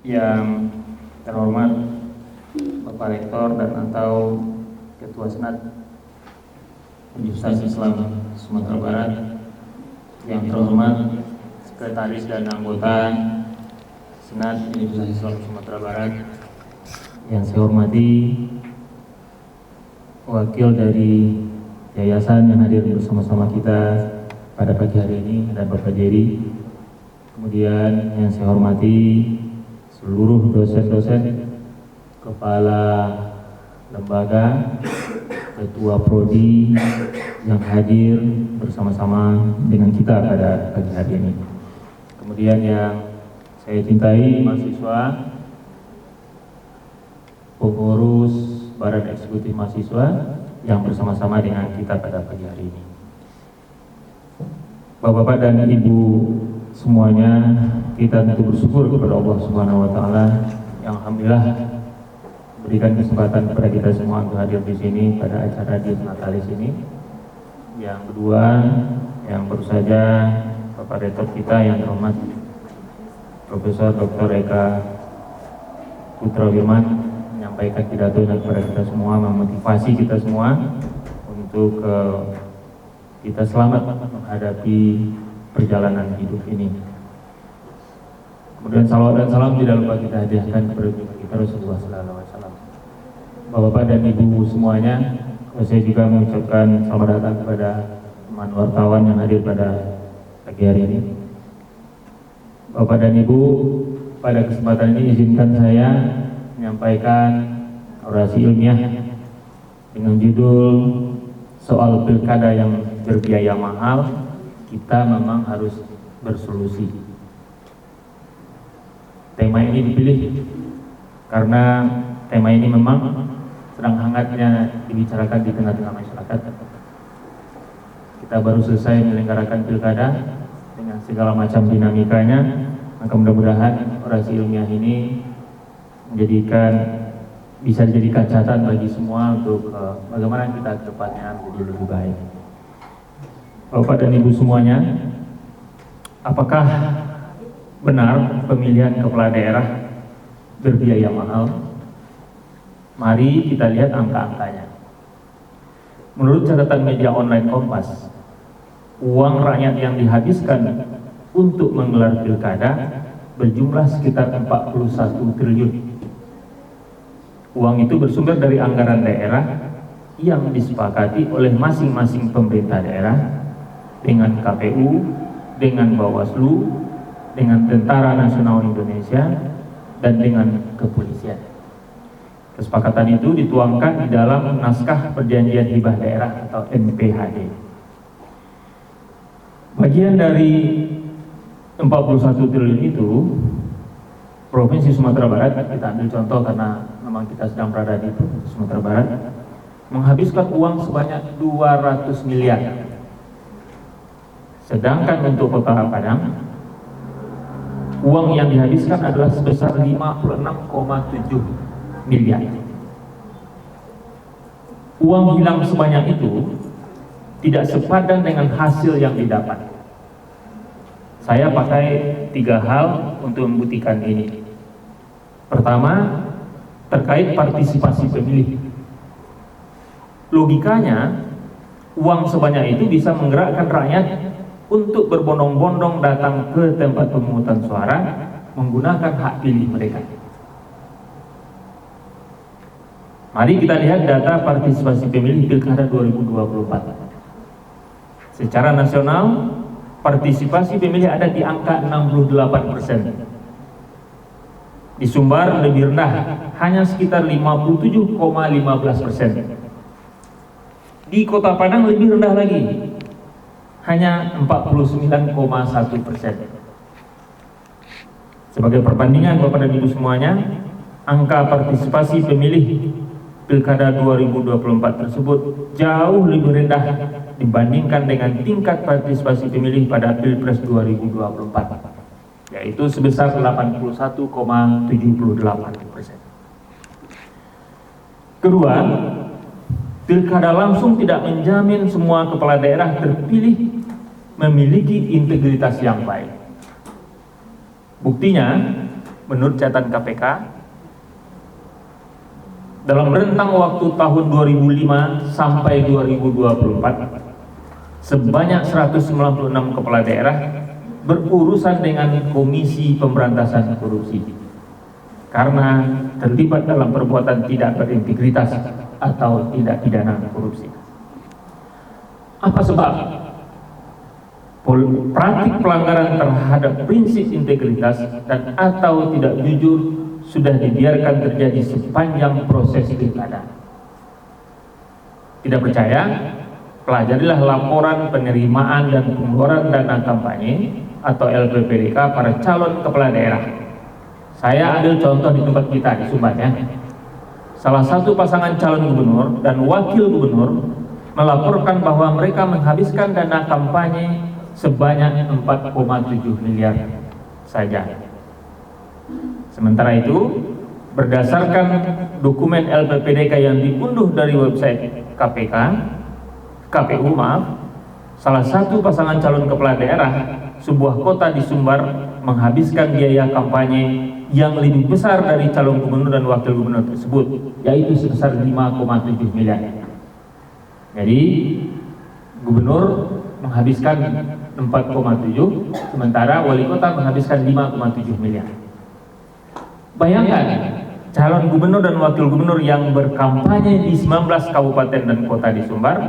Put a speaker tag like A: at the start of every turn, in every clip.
A: Yang terhormat Bapak Rektor dan atau Ketua Senat Universitas Islam Sumatera Barat, yang terhormat Sekretaris dan anggota Senat Universitas Islam Sumatera Barat, yang saya hormati wakil dari yayasan yang hadir bersama-sama kita pada pagi hari ini, dan Bapak Jerry. Kemudian yang saya hormati seluruh dosen-dosen, kepala lembaga, ketua prodi yang hadir bersama-sama dengan kita pada pagi hari ini. Kemudian yang saya cintai, mahasiswa, pengurus Badan Eksekutif Mahasiswa yang bersama-sama dengan kita pada pagi hari ini. Bapak-bapak dan Ibu semuanya, kita tentu bersyukur kepada Allah Subhanahu wa Ta'ala yang alhamdulillah berikan kesempatan kepada kita semua untuk hadir di sini pada acara Dies Natalis ini. Yang kedua, yang baru saja Bapak Rektor kita yang terhormat Profesor Dr. Eka Putra Wirman menyampaikan pidato kepada kita semua, memotivasi kita semua untuk kita selamat menghadapi perjalanan hidup ini. Kemudian salawat dan salam tidak lupa kita hadiahkan kepada kita Rasulullah SAW. Bapak-bapak dan Ibu semuanya, saya juga mengucapkan selamat datang kepada teman wartawan yang hadir pada pagi hari ini. Bapak dan Ibu, pada kesempatan ini izinkan saya menyampaikan orasi ilmiah dengan judul soal pilkada yang berbiaya mahal, kita memang harus bersolusi. Tema ini dipilih karena tema ini memang sedang hangatnya dibicarakan di tengah-tengah masyarakat. Kita baru selesai menyelenggarakan pilkada dengan segala macam dinamikanya, maka mudah-mudahan orasi ilmiah ini bisa dijadikan catatan bagi semua untuk bagaimana kita ke depannya menjadi lebih baik. Bapak dan Ibu semuanya, apakah benar pemilihan kepala daerah berbiaya mahal? Mari kita lihat angka-angkanya. Menurut catatan media online Kompas, uang rakyat yang dihabiskan untuk menggelar pilkada berjumlah sekitar 41 triliun. Uang itu bersumber dari anggaran daerah yang disepakati oleh masing-masing pemerintah daerah dengan KPU, dengan Bawaslu, dengan Tentara Nasional Indonesia, dan dengan kepolisian. Kesepakatan itu dituangkan di dalam naskah perjanjian hibah daerah atau NPHD. Bagian dari 41 triliun itu, Provinsi Sumatera Barat, kita ambil contoh karena memang kita sedang berada di Sumatera Barat, menghabiskan uang sebanyak 200 miliar. Sedangkan untuk Kota Padang, uang yang dihabiskan adalah sebesar 56,7 miliar. Uang hilang sebanyak itu tidak sepadan dengan hasil yang didapat. Saya pakai 3 hal untuk membuktikan ini. Pertama, terkait partisipasi pemilih. Logikanya, uang sebanyak itu bisa menggerakkan rakyat untuk berbondong-bondong datang ke tempat pemungutan suara menggunakan hak pilih mereka. Mari kita lihat data partisipasi pemilih Pilkada 2024. Secara nasional, partisipasi pemilih ada di angka 68%. Di Sumbar lebih rendah, hanya sekitar 57,15%. Di Kota Padang lebih rendah lagi, hanya 49,1%. Sebagai perbandingan Bapak dan Ibu semuanya, angka partisipasi pemilih Pilkada 2024 tersebut jauh lebih rendah dibandingkan dengan tingkat partisipasi pemilih pada Pilpres 2024, yaitu sebesar 81,78%. Kedua, pilkada langsung tidak menjamin semua kepala daerah terpilih memiliki integritas yang baik. Buktinya, menurut catatan KPK, dalam rentang waktu tahun 2005 sampai 2024, sebanyak 196 kepala daerah berurusan dengan Komisi Pemberantasan Korupsi karena terlibat dalam perbuatan tidak berintegritas atau tindak pidana korupsi. Apa sebab? Praktik pelanggaran terhadap prinsip integritas dan atau tidak jujur sudah dibiarkan terjadi sepanjang proses pilkada. Tidak percaya? Pelajarilah laporan penerimaan dan pengeluaran dana kampanye atau LPPDK para calon kepala daerah. Saya ambil contoh di tempat kita di Sumbar ya. Salah satu pasangan calon gubernur dan wakil gubernur melaporkan bahwa mereka menghabiskan dana kampanye sebanyak 4,7 miliar saja. Sementara itu, berdasarkan dokumen LPPDK yang diunduh dari website KPU, salah satu pasangan calon kepala daerah sebuah kota di Sumbar menghabiskan biaya kampanye yang lebih besar dari calon gubernur dan wakil gubernur tersebut, yaitu sebesar 5,7 miliar. Jadi gubernur menghabiskan 4,7, sementara wali kota menghabiskan 5,7 miliar. Bayangkan, calon gubernur dan wakil gubernur yang berkampanye di 19 kabupaten dan kota di Sumbar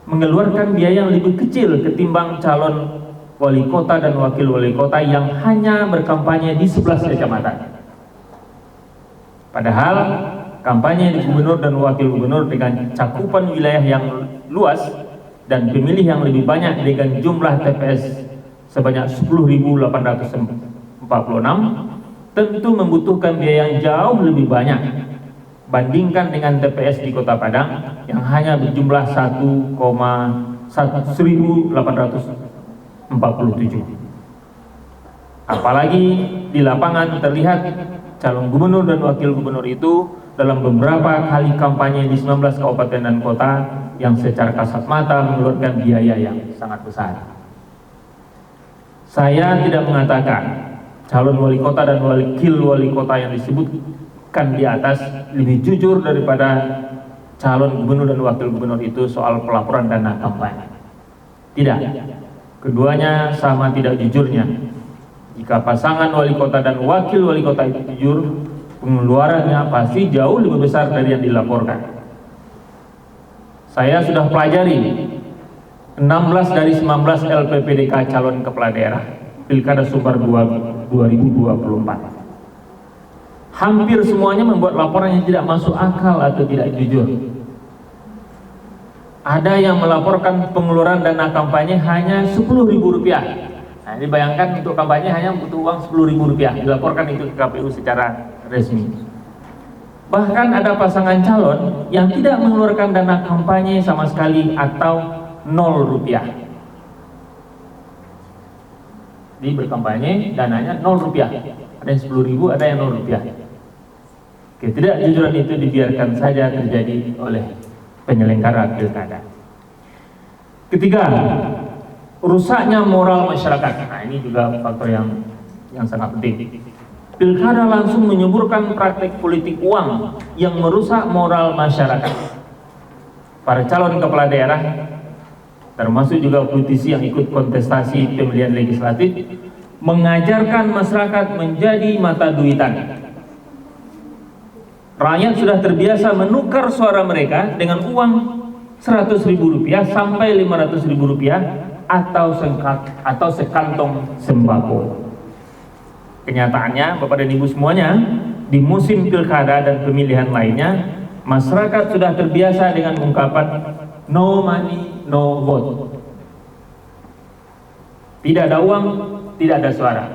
A: mengeluarkan biaya yang lebih kecil ketimbang calon wali kota dan wakil wali kota yang hanya berkampanye di 11 kecamatan. Padahal kampanye di gubernur dan wakil gubernur dengan cakupan wilayah yang luas dan pemilih yang lebih banyak dengan jumlah TPS sebanyak 10.846 tentu membutuhkan biaya yang jauh lebih banyak bandingkan dengan TPS di Kota Padang yang hanya berjumlah 1,1847. Apalagi di lapangan terlihat calon gubernur dan wakil gubernur itu dalam beberapa kali kampanye di 19 kabupaten dan kota yang secara kasat mata mengeluarkan biaya yang sangat besar. Saya tidak mengatakan calon wali kota dan wakil wali kota yang disebutkan di atas lebih jujur daripada calon gubernur dan wakil gubernur itu soal pelaporan dana kampanye. Tidak, keduanya sama tidak jujurnya. Jika pasangan wali kota dan wakil wali kota itu jujur, pengeluarannya pasti jauh lebih besar dari yang dilaporkan. Saya sudah pelajari 16 dari 19 LPPDK calon kepala daerah Pilkada Sumbar 2024. Hampir semuanya membuat laporan yang tidak masuk akal atau tidak jujur. Ada yang melaporkan pengeluaran dana kampanye hanya Rp10.000. Nah, ini bayangkan untuk kampanye hanya butuh uang Rp10.000, dilaporkan itu ke KPU secara resmi. Bahkan ada pasangan calon yang tidak mengeluarkan dana kampanye sama sekali atau Rp0. Di berkampanye dananya Rp0. Ada yang Rp10.000, ada yang Rp0. Ketidakjujuran itu dibiarkan saja terjadi oleh penyelenggara pilkada. Ketiga, rusaknya moral masyarakat. Nah, ini juga faktor yang sangat penting. Pilkada langsung menyuburkan praktik politik uang yang merusak moral masyarakat. Para calon kepala daerah, termasuk juga politisi yang ikut kontestasi pemilihan legislatif, mengajarkan masyarakat menjadi mata duitan. Rakyat sudah terbiasa menukar suara mereka dengan uang Rp100.000 sampai Rp500.000 atau sekantong sembako. Kenyataannya, Bapak dan Ibu semuanya, di musim pilkada dan pemilihan lainnya, masyarakat sudah terbiasa dengan ungkapan no money, no vote. Tidak ada uang, tidak ada suara.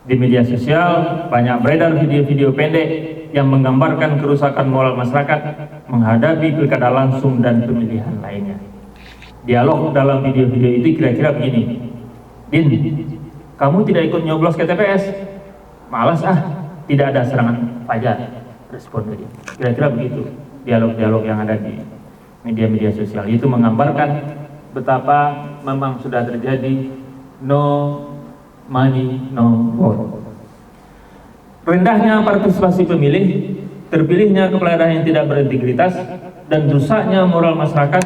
A: Di media sosial banyak beredar video-video pendek yang menggambarkan kerusakan moral masyarakat menghadapi pilkada langsung dan pemilihan lainnya. Dialog dalam video-video itu kira-kira begini. Din, kamu tidak ikut nyoblos ke TPS? Malas tidak ada serangan fajar. Respon dia. Kira-kira begitu dialog-dialog yang ada di media-media sosial. Itu menggambarkan betapa memang sudah terjadi no money, no vote. Rendahnya partisipasi pemilih, terpilihnya kepala daerah yang tidak berintegritas, dan rusaknya moral masyarakat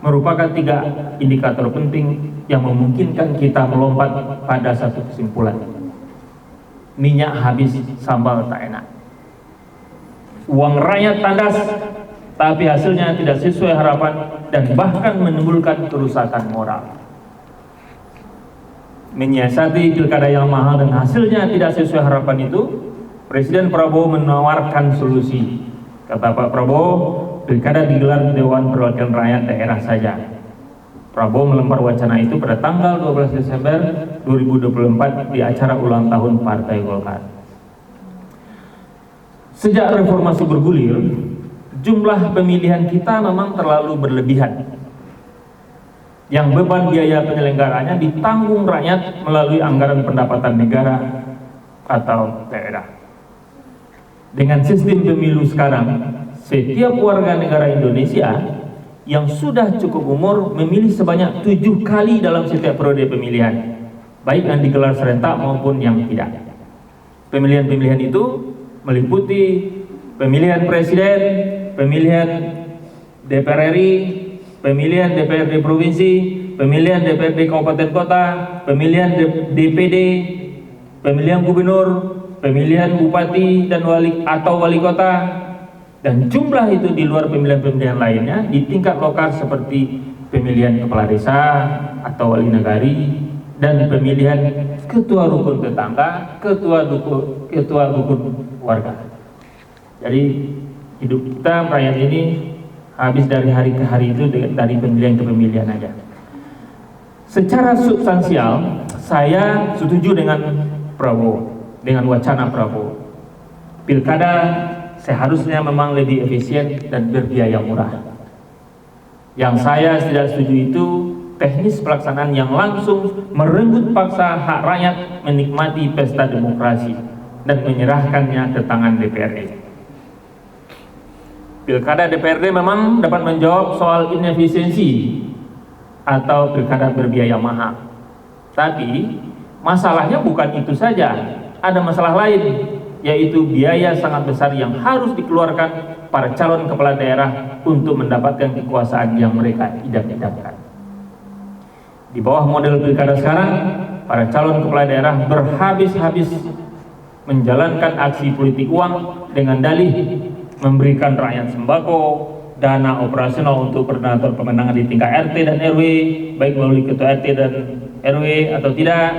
A: merupakan 3 indikator penting yang memungkinkan kita melompat pada satu kesimpulan. Minyak habis, sambal tak enak. Uang rakyat tandas, tapi hasilnya tidak sesuai harapan dan bahkan menimbulkan kerusakan moral. Menyiasati pilkada yang mahal dan hasilnya tidak sesuai harapan itu, Presiden Prabowo menawarkan solusi. Kata Pak Prabowo, pilkada digelar di Dewan Perwakilan Rakyat daerah saja. Prabowo melempar wacana itu pada tanggal 12 Desember 2024 di acara ulang tahun Partai Golkar. Sejak reformasi bergulir, jumlah pemilihan kita memang terlalu berlebihan. Yang beban biaya penyelenggaranya ditanggung rakyat melalui anggaran pendapatan negara atau daerah. Dengan sistem pemilu sekarang, setiap warga negara Indonesia yang sudah cukup umur memilih sebanyak 7 kali dalam setiap periode pemilihan, baik yang digelar serentak maupun yang tidak. Pemilihan-pemilihan itu meliputi pemilihan presiden, pemilihan DPR RI, pemilihan DPRD provinsi, pemilihan DPRD kabupaten kota, pemilihan DPD, pemilihan gubernur, pemilihan bupati dan wali kota, dan jumlah itu di luar pemilihan-pemilihan lainnya di tingkat lokal seperti pemilihan kepala desa atau wali negari dan pemilihan ketua rukun tetangga, ketua rukun warga. Jadi hidup kita rakyat ini habis dari hari ke hari itu dari pemilihan ke pemilihan aja. Secara substansial saya setuju dengan Prabowo, dengan wacana Prabowo. Pilkada seharusnya memang lebih efisien dan berbiaya murah. Yang saya tidak setuju itu teknis pelaksanaan yang langsung merenggut paksa hak rakyat menikmati pesta demokrasi dan menyerahkannya ke tangan DPRD. Pilkada DPRD memang dapat menjawab soal inefisiensi atau pilkada berbiaya mahal. Tapi masalahnya bukan itu saja, ada masalah lain, yaitu biaya sangat besar yang harus dikeluarkan para calon kepala daerah untuk mendapatkan kekuasaan yang mereka idam-idamkan. Di bawah model pilkada sekarang, para calon kepala daerah berhabis-habis menjalankan aksi politik uang dengan dalih memberikan rakyat sembako, dana operasional untuk koordinator pemenangan di tingkat RT dan RW, baik melalui ketua RT dan RW atau tidak,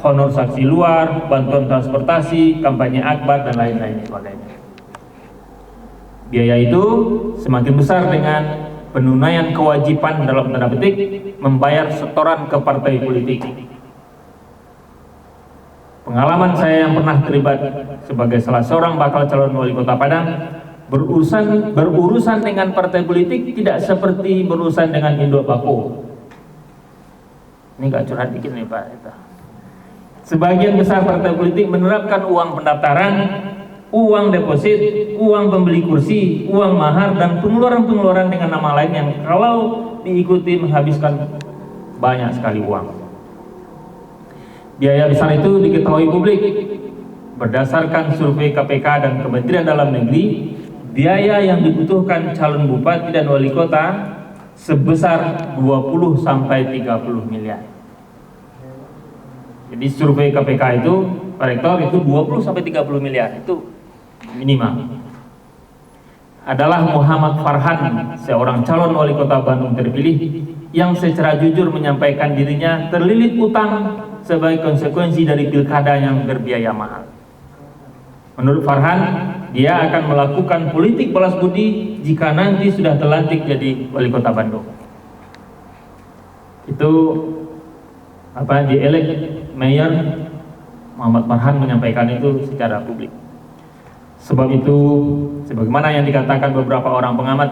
A: honor saksi luar, bantuan transportasi, kampanye akbar, dan lain-lain sebagainya. Biaya itu semakin besar dengan penunaian kewajiban dalam tanda petik membayar setoran ke partai politik. Pengalaman saya yang pernah terlibat sebagai salah seorang bakal calon wali kota Padang, berurusan dengan partai politik tidak seperti berurusan dengan Indo Bako. Ini gak curhat dikit nih Pak. Sebagian besar partai politik menerapkan uang pendaftaran, uang deposit, uang pembeli kursi, uang mahar, dan pengeluaran-pengeluaran dengan nama lain yang kalau diikuti menghabiskan banyak sekali uang. Biaya besar itu diketahui publik. Berdasarkan survei KPK dan Kementerian Dalam Negeri, biaya yang dibutuhkan calon bupati dan wali kota sebesar 20 sampai 30 miliar. Jadi survei KPK itu, Pak Rektor, itu 20 sampai 30 miliar, itu minimal. Adalah Muhammad Farhan, seorang calon wali kota Bandung terpilih, yang secara jujur menyampaikan dirinya terlilit utang sebagai konsekuensi dari pilkada yang berbiaya mahal. Menurut Farhan, dia akan melakukan politik balas budi jika nanti sudah terlantik jadi wali kota Bandung. Itu dielek Mayor Muhammad Farhan menyampaikan itu secara publik. Sebab itu, sebagaimana yang dikatakan beberapa orang pengamat,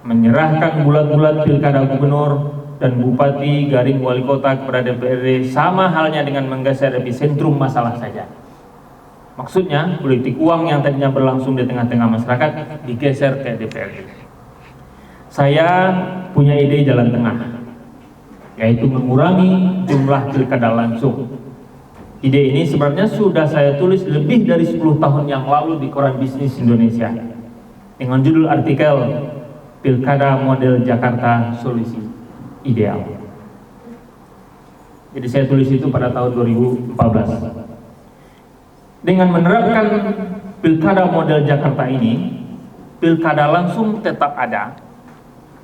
A: menyerahkan bulat-bulat pilkada gubernur dan bupati garing wali kota kepada DPRD sama halnya dengan menggeser epicentrum masalah saja. Maksudnya, politik uang yang tadinya berlangsung di tengah-tengah masyarakat digeser ke DPRD. Saya punya ide jalan tengah, yaitu mengurangi jumlah pilkada langsung Ide ini sebenarnya sudah saya tulis lebih dari 10 tahun yang lalu di koran Bisnis Indonesia dengan judul artikel Pilkada Model Jakarta Solusi Ideal. Jadi saya tulis itu pada tahun 2014. Dengan menerapkan Pilkada Model Jakarta ini, pilkada langsung tetap ada,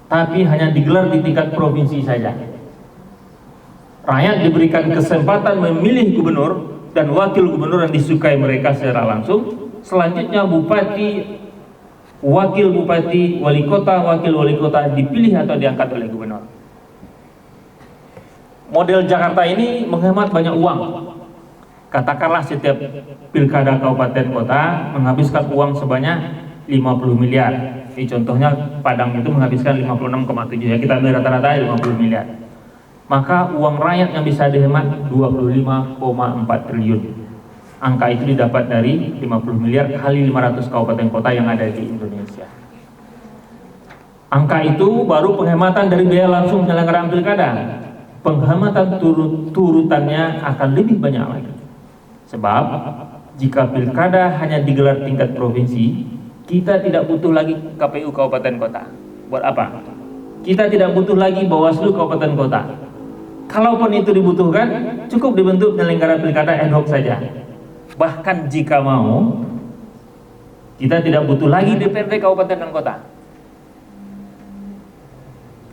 A: tapi hanya digelar di tingkat provinsi saja. Rakyat diberikan kesempatan memilih gubernur dan wakil gubernur yang disukai mereka secara langsung. Selanjutnya bupati, wakil bupati, wali kota dipilih atau diangkat oleh gubernur. Model Jakarta ini menghemat banyak uang. Katakanlah setiap pilkada kabupaten kota menghabiskan uang sebanyak 50 miliar. Ini contohnya Padang itu menghabiskan 56,7, ya kita ambil rata-rata 50 miliar. Maka uang rakyat yang bisa dihemat 25,4 triliun. Angka itu didapat dari 50 miliar kali 500 kabupaten kota yang ada di Indonesia. Angka itu baru penghematan dari biaya langsung penyelenggaraan pilkada. Penghematan turutannya akan lebih banyak lagi. Sebab jika pilkada hanya digelar tingkat provinsi, kita tidak butuh lagi KPU kabupaten kota. Buat apa? Kita tidak butuh lagi Bawaslu kabupaten kota. Kalaupun itu dibutuhkan, cukup dibentuk penyelenggara pilkada ad hoc saja. Bahkan jika mau, kita tidak butuh lagi DPRD kabupaten dan kota.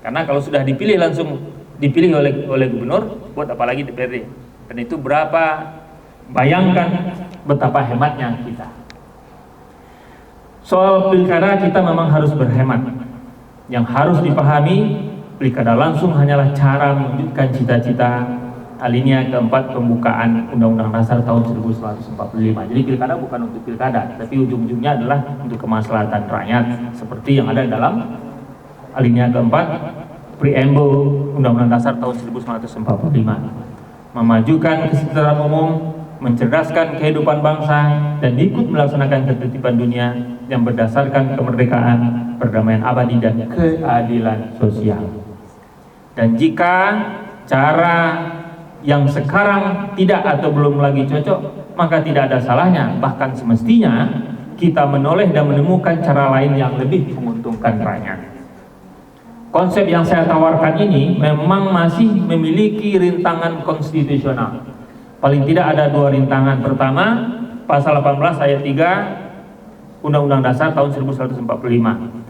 A: Karena kalau sudah dipilih langsung dipilih oleh gubernur, buat apa lagi DPRD? Dan itu berapa? Bayangkan betapa hematnya kita. Soal pilkada kita memang harus berhemat. Yang harus dipahami, pilkada langsung hanyalah cara mewujudkan cita-cita alinea keempat pembukaan Undang-Undang Dasar tahun 1945. Jadi pilkada bukan untuk pilkada, tapi ujung-ujungnya adalah untuk kemaslahatan rakyat, seperti yang ada dalam alinea keempat preambul Undang-Undang Dasar tahun 1945. Memajukan kesejahteraan umum, mencerdaskan kehidupan bangsa, dan ikut melaksanakan ketertiban dunia yang berdasarkan kemerdekaan, perdamaian abadi, dan keadilan sosial. Dan jika cara yang sekarang tidak atau belum lagi cocok, maka tidak ada salahnya, bahkan semestinya kita menoleh dan menemukan cara lain yang lebih menguntungkan rakyat. Konsep yang saya tawarkan ini memang masih memiliki rintangan konstitusional. Paling tidak ada dua rintangan. Pertama, pasal 18 ayat 3 Undang-Undang Dasar tahun 1945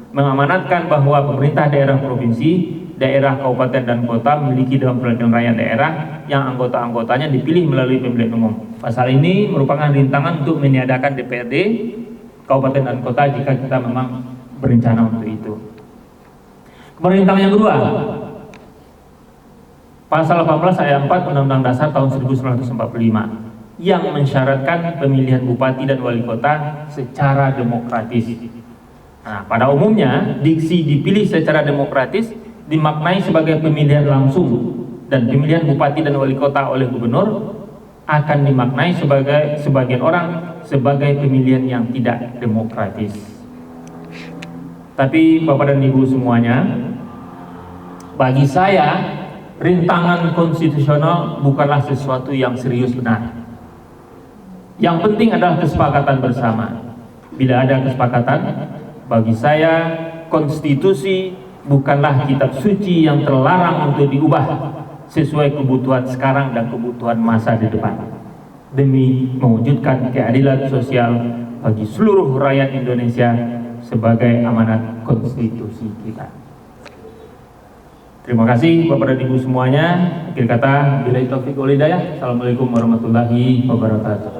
A: mengamanatkan bahwa pemerintah daerah provinsi, daerah, kabupaten, dan kota memiliki Dewan Perwakilan Rakyat Daerah yang anggota-anggotanya dipilih melalui pemilihan umum. Pasal ini merupakan rintangan untuk meniadakan DPRD kabupaten dan kota jika kita memang berencana untuk itu. Kemudian rintangan yang kedua, pasal 18 ayat 4 Undang-Undang Dasar tahun 1945 yang mensyaratkan pemilihan bupati dan wali kota secara demokratis. Nah, pada umumnya diksi dipilih secara demokratis dimaknai sebagai pemilihan langsung, dan pemilihan bupati dan wali kota oleh gubernur akan dimaknai sebagai sebagian orang sebagai pemilihan yang tidak demokratis. Tapi Bapak dan Ibu semuanya, bagi saya rintangan konstitusional bukanlah sesuatu yang serius benar. Yang penting adalah kesepakatan bersama. Bila ada kesepakatan, bagi saya konstitusi bukanlah kitab suci yang terlarang untuk diubah sesuai kebutuhan sekarang dan kebutuhan masa di depan, demi mewujudkan keadilan sosial bagi seluruh rakyat Indonesia sebagai amanat konstitusi kita. Terima kasih Bapak dan Ibu semuanya. Akhir kata, billahi taufiq wal hidayah. Assalamualaikum warahmatullahi wabarakatuh.